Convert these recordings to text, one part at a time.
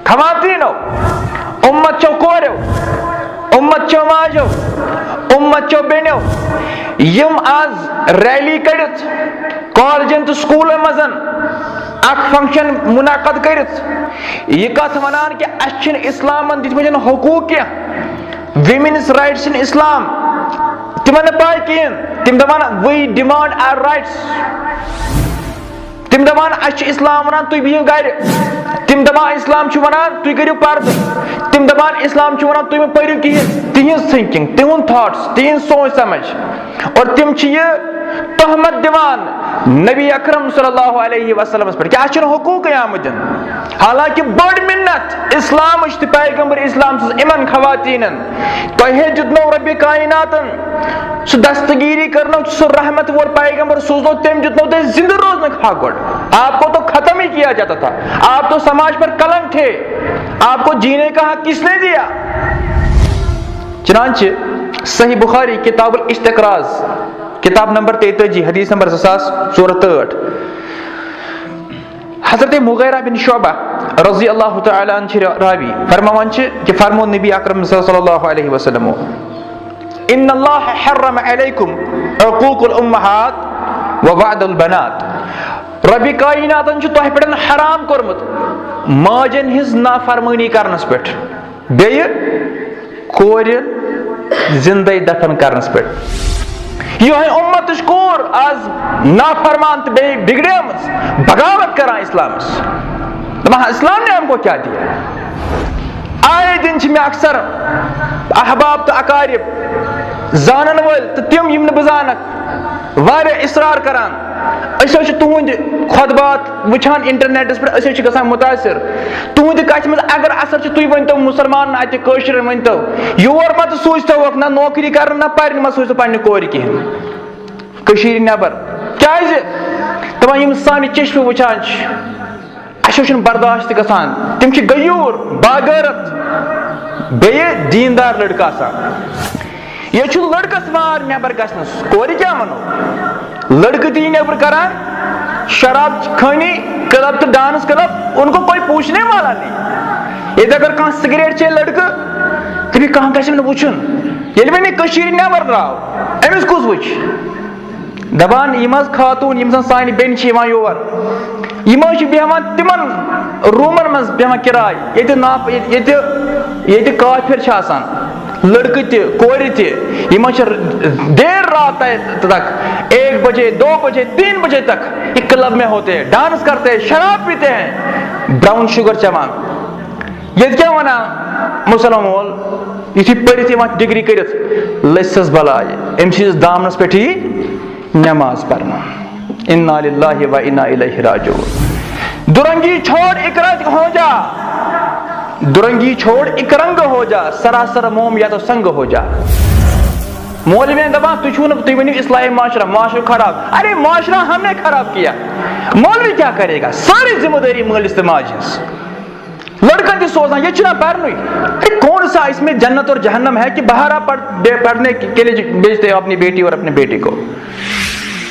خواتینو، امت چو کوریو، امت چو ماجو، امت چو بینیو یم آز ریلی کڑت کالجن تو سکولن مزن اک فنکشن منعقد کرت یہ کت ونان کہ اچھن اسلامن دتمجن حقوق کیا ویمنس رائٹس ان اسلام تمن پائی کین تم دپان وی ڈیمانڈ آر رائٹس تم دپان اچھ اسلام ونان تُہۍ بِہِو گھرِ تم دپان اسلام چھُ ونان تُہۍ کٔرِو پردٕ تم دپان اسلام چھُ ونان تُہۍ مہٕ پٔرِو کِہیٖنۍ تِہنٛز تھنکنگ تِہُنٛد تھاٹس تِہنٛز سونچ سمجھ اور تم چھِ یہ تہمت دِوان نبی اکرم صلی اللہ علیہ وسلم پہ کیا چھُنہٕ حقوٗقٕے آمٕتۍ دِنہٕ حالانکہ بٔڑ مِنت اسلامٕچ تہٕ پیغمبر اسلام سٕنٛز یِمن خواتیٖنن تۄہے دیُتنو ربِ کائناتن سُہ دستگیری کرنو سُہ رحمت وول پیغمبر سوزنو تٔمۍ دیُتنو تۄہہِ زندہ روزنُک حق گۄڈٕ آپ کو تو ختم ہی کیا جاتا تھا آپ تو سماج پر کلنک تھے آپ کو جینے کا حق کس نے دیا چنانچہ صحیح بخاری کتاب الاستقراض کتاب نمبر 33 حدیث نمبر 2048 حضرت مغیرہ بن شعبہ رضی اللہ تعالی عنہ راوی فرماوان چھ کہ فرمو نبی اکرم صلی اللہ علیہ وسلم ان اللہ حرم علیکم عقوق الامہات ووعد البنات ربِ کائناتن چھُ تۄہہِ پٮ۪ٹھ حرام کوٚرمُت ماجن ہٕنٛز نافرمٲنی کرنس پٮ۪ٹھ بیٚیہِ کورِ زندے دفن کرنس پٮ۪ٹھ یِہوٚے اُمتٕچ کوٗر آز نافرمان تہٕ بیٚیہِ بِگڑیمٕژ بغاوت کران اسلامس دپان اسلام نے ہم کو کیا دیا آئے دن چھِ مےٚ اکثر احباب تہٕ اقارب زانن وٲلۍ تہٕ تِم یِم نہٕ بہٕ زانکھ واریاہ اصرار کران أسۍ حظ چھِ تُہنٛدِ خۄطبات وٕچھان انٹرنیٹس پٮ۪ٹھ أسۍ حظ چھِ گژھان مُتاثر تُہنٛدِ کتھِ منٛز اگر اثر چھُ تُہۍ ؤنۍتو مُسلمانن اَتہِ کٲشرٮ۪ن ؤنۍتو یور ما تہٕ سوٗزتوکھ نہ نوکری کرن نہ پرنہِ ما سوٗزتو پننہِ کورِ کِہینۍ کٔشیٖرِ نٮ۪بر کیازِ دپان یِم سانہِ چشمہٕ وٕچھان چھِ اَسہِ حظ چھُنہٕ برداشت گژھان تِم چھِ غیوٗر باغٲرت بیٚیہِ دیٖندار لڑکہٕ آسان ییٚتہِ چھُ لڑکس وار نٮ۪بر گژھنس کورِ کیاہ ونو لڑکہ تھی نیبر کران شراب خانی کلب تو ڈانس کلب ان کو کوئی پوچھنے والا نہیں یہ اگر کہاں سگریٹ چے لڑکہ تبھی کہاں کیسے میں وچھن ییٚلہِ وۄنۍ یہِ کٔشیٖرِ نٮ۪بر درٛاو أمِس کُس وٕچھ دپان یِم حظ خاتوٗن یِم زن سانہِ بیٚنہِ چھِ یِوان یور یِم حظ چھِ بیٚہوان تِمن روٗمن منٛز بیٚہوان کِراے ییٚتہِ کافر چھِ آسان لڑکہ تہِ کورِ تہِ یِم حظ چھِ دیر رات تک 1 بجے 2 بجے 3 بجے تک یہ کلب میں ہوتے ہیں ڈانس کرتے ہیں شراب پیتے ہیں براؤن شوگر چمان یہ کیا ونا مسلم مول یتھی پٔرِتھ یِوان ڈگری کٔرِتھ لٔسِس بلایہِ أمۍ سٕنٛدِس دامنس پٮ۪ٹھ یی نٮ۪ماز پرنہٕ انا للہ و انا الیہ راجعون دُرنگی چھوڑ ایک رنگ ہو جا درنگی چھوڑ ایک رنگ ہو جا سراسر موم یا تو سنگ ہو جا مولوی دپان تُہۍ ؤنِو اصلاح معاشرہ معاشرہ خراب ارے معاشرہ ہم نے خراب کیا مولوی کیا کرے گا ساری ذمہ داری مٲلِس تہٕ ماجہِ ہٕنٛز لڑکن تہِ سوزان یہ چھُنہ پرنُے کون سا اس میں جنت اور جہنم ہے کہ بہارا پڑھنے کے لیے بھیجتے ہو اپنی بیٹی اور اپنے بیٹے کو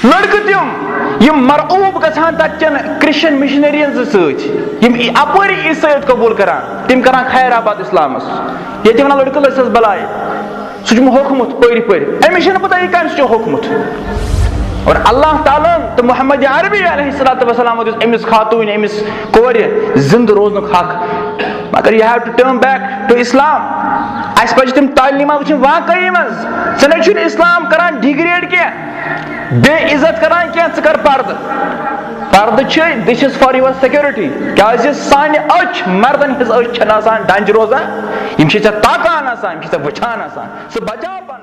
لڑکہٕ تِم یِم مرعوب گژھان تتچٮ۪ن کرسچن مشنرین سۭتۍ یِم اپٲری عیسٲیت قبوٗل کران تِم کران خیرآباد اسلامس ییٚتہِ ونان لڑکہٕ لٔسِس بلاے سُہ چھُم ہوٚکھمُت پٔرۍ پٔرۍ أمِس چھنہٕ پتہ یہِ کٔمِس چھُ ہوٚکھمُت اور اللہ تعالیٰ تہٕ محمد عربی علیہ الصلوۃ والسلام دیُت أمِس خاتوٗنہِ أمِس کورِ زندٕ روزنُک حق مگر you have to turn back to Islam اَسہِ پزِ تِم تعلیٖمات وٕچھِنۍ واقعی منٛز ژٕ نَے چھُنہٕ اسلام کران ڈِگریڈ کینٛہہ بے عزت کران کینٛہہ ژٕ کر پردٕ پردٕ چھِ this is for your security کیازِ سانہِ أچھ مردن ہٕنٛز أچھ چھنہٕ آسان ڈنجہِ روزان یِم چھِ ژےٚ تاکان آسان یِم چھِ ژےٚ وٕچھان آسان ژٕ بچاو